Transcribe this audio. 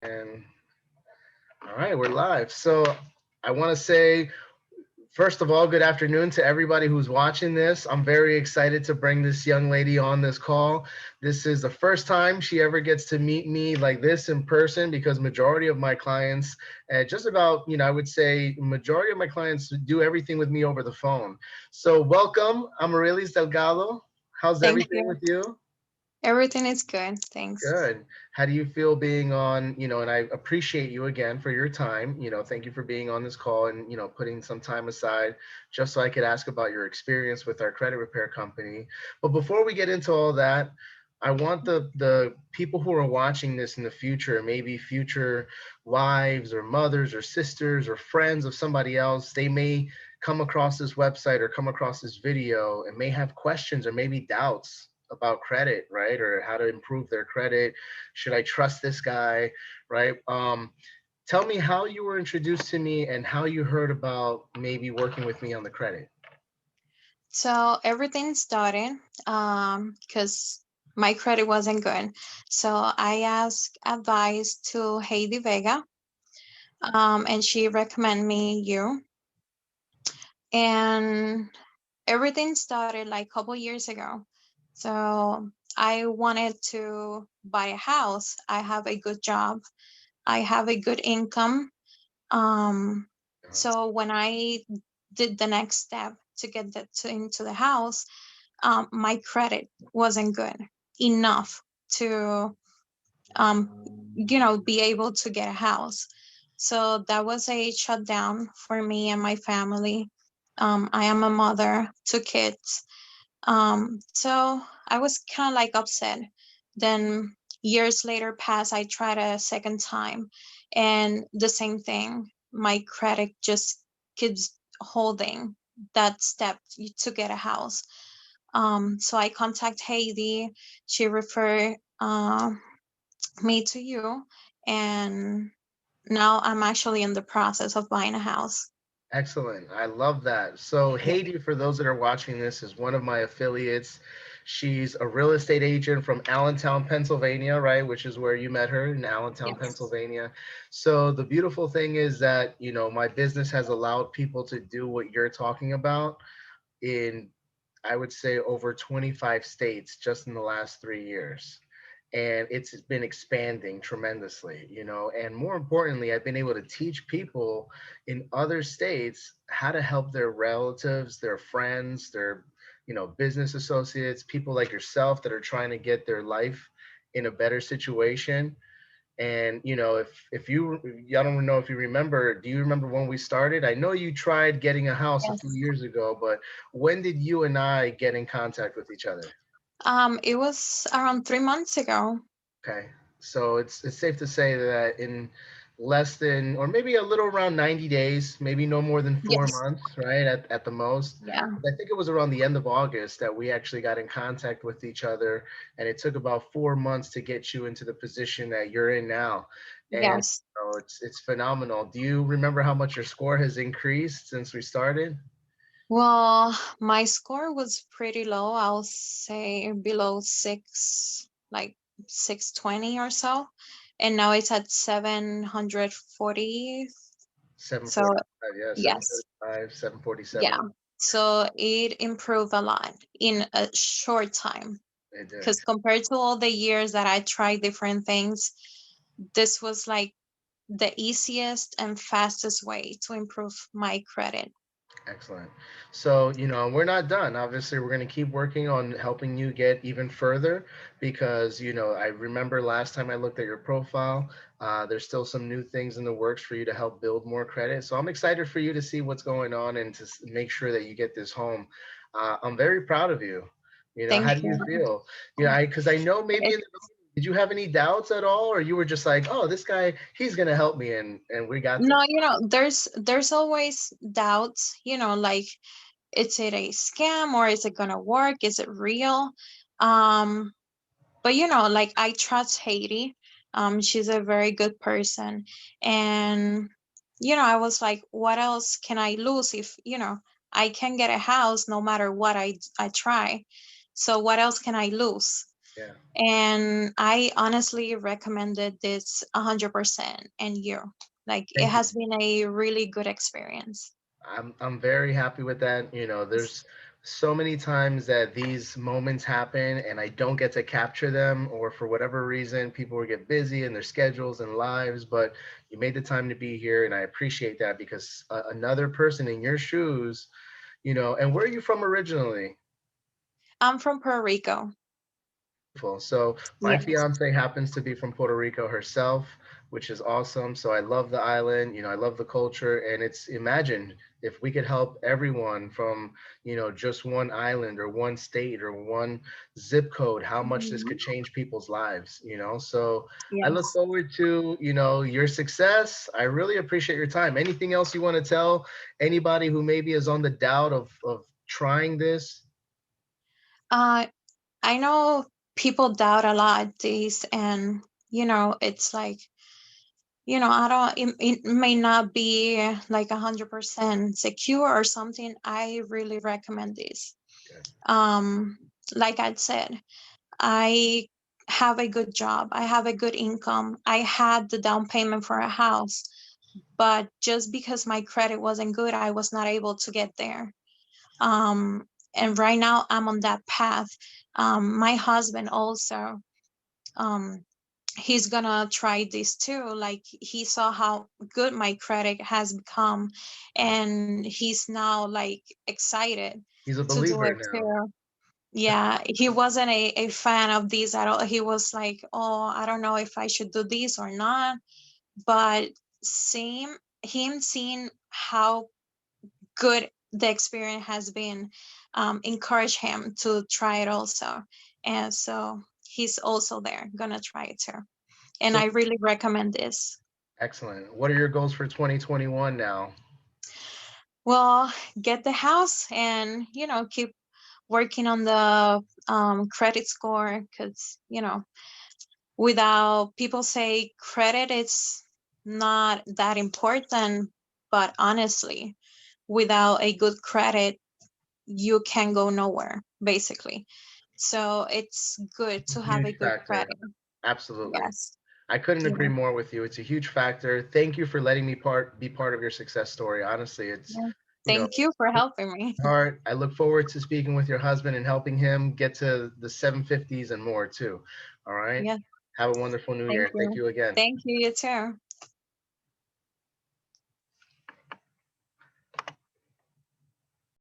And all right, we're live. So I want to say, first of all, good afternoon to everybody who's watching this. I'm very excited to bring this young lady on this call. This is the first time she ever gets to meet me like this in person because majority of my clients, just about, I would say majority of my clients do everything with me over the phone. So welcome, Amarilis Delgado. How's Thank everything you. with you? Everything is good. Thanks. Good. How do you feel being on, and I appreciate you again for your time. Thank you for being on this call and, putting some time aside just so I could ask about your experience with our credit repair company. But before we get into all that, I want the people who are watching this in the future, maybe future wives or mothers or sisters or friends of somebody else, they may come across this website or come across this video and may have questions or maybe doubts about credit, right? Or how to improve their credit. Should I trust this guy, right? Tell me how you were introduced to me and how you heard about maybe working with me on the credit. So everything started because my credit wasn't good. So I asked advice to Heidi Vega, and she recommended me you. And everything started like a couple years ago. So I wanted to buy a house. I have a good job. I have a good income. Um, so when I did the next step to get into the house, my credit wasn't good enough to, be able to get a house. So that was a shutdown for me and my family. I am a mother, two kids. So I was kind of like upset. Then years later passed, I tried a second time, and the same thing. My credit just keeps holding that step to get a house. So I contact Heidi. She referred me to you, and now I'm actually in the process of buying a house. Excellent. I love that. So Yeah. Haiti, for those that are watching this, is one of my affiliates. She's a real estate agent from Allentown, Pennsylvania, right? Which is where you met her in Allentown, Yes. Pennsylvania. So the beautiful thing is that, my business has allowed people to do what you're talking about in, I would say, over 25 states just in the last 3 years. And it's been expanding tremendously, and more importantly, I've been able to teach people in other states how to help their relatives, their friends, their, business associates, people like yourself that are trying to get their life in a better situation. And if you, I don't know if you remember, do you remember when we started? I know you tried getting a house a few Yes. years ago, but when did you and I get in contact with each other? It was around 3 months ago. Okay. So it's safe to say that in less than, or maybe a little around 90 days, maybe no more than four Yes. months, right? At the most. Yeah. I think it was around the end of August that we actually got in contact with each other, and it took about 4 months to get you into the position that you're in now. And Yes. it's phenomenal. Do you remember how much your score has increased since we started? Well, my score was pretty low. I'll say below six, like 620 or so. And now it's at 740. So, 745, yeah, yes. 735, Yeah. 747. So it improved a lot in a short time. It did. Because compared to all the years that I tried different things, this was like the easiest and fastest way to improve my credit. Excellent. So, we're not done. Obviously, we're going to keep working on helping you get even further because, I remember last time I looked at your profile, there's still some new things in the works for you to help build more credit. So, I'm excited for you to see what's going on and to make sure that you get this home. I'm very proud of you. Thank How do you you. feel? Because I know maybe in the beginning, did you have any doubts at all, or you were just like, oh, this guy, he's going to help me and we got No, this? there's always doubts, like is it a scam or is it gonna work? Is it real? Um, but like I trust Haiti. She's a very good person. And I was like, what else can I lose if, I can get a house no matter what I try. So what else can I lose? Yeah. And I honestly recommended this 100%. And you, like, it Thank you. has been a really good experience. I'm very happy with that. You know, there's so many times that these moments happen and I don't get to capture them, or for whatever reason, people will get busy in their schedules and lives. But you made the time to be here, and I appreciate that because another person in your shoes, and where are you from originally? I'm from Puerto Rico. Beautiful. So my Yes. fiance happens to be from Puerto Rico herself, which is awesome. So I love the island, I love the culture, and it's imagine if we could help everyone from, just one island or one state or one zip code, how much this Mhm. could change people's lives. So I look Yes. forward to, your success. I really appreciate your time. Anything else you want to tell anybody who maybe is on the doubt of trying this? Uh, I know people doubt a lot these, and it's like, I don't, it may not be like 100% secure or something. I really recommend this. Okay. Um, like I said, I have a good job. I have a good income. I had the down payment for a house, but just because my credit wasn't good, I was not able to get there. And right now I'm on that path. My husband also, um, he's gonna try this too. Like, he saw how good my credit has become, Yeah. and he's now like excited He's a to do believer it now. too. Yeah, he wasn't a fan of this at all. He was like, oh, I don't know if I should do this or not. But seeing how good the experience has been, encourage him to try it also. And so he's also there, gonna try it too. And So I really recommend this. excellent. What are your goals for 2021 now? Well, get the house and, keep working on the credit score, because, without, people say credit is not that important, but honestly, without a good credit, you can go nowhere, basically. So it's good A to have a huge good factor. credit. Absolutely. Yes. I couldn't Yeah. agree more with you. It's a huge factor. Thank you for letting me be part of your success story. Honestly, it's, Yeah. you know, Thank you for helping me. heart. I look forward to speaking with your husband and helping him get to the 750s and more too. All right. Yeah. Have a wonderful new Thank year. Thank you. you again. Thank you, you too.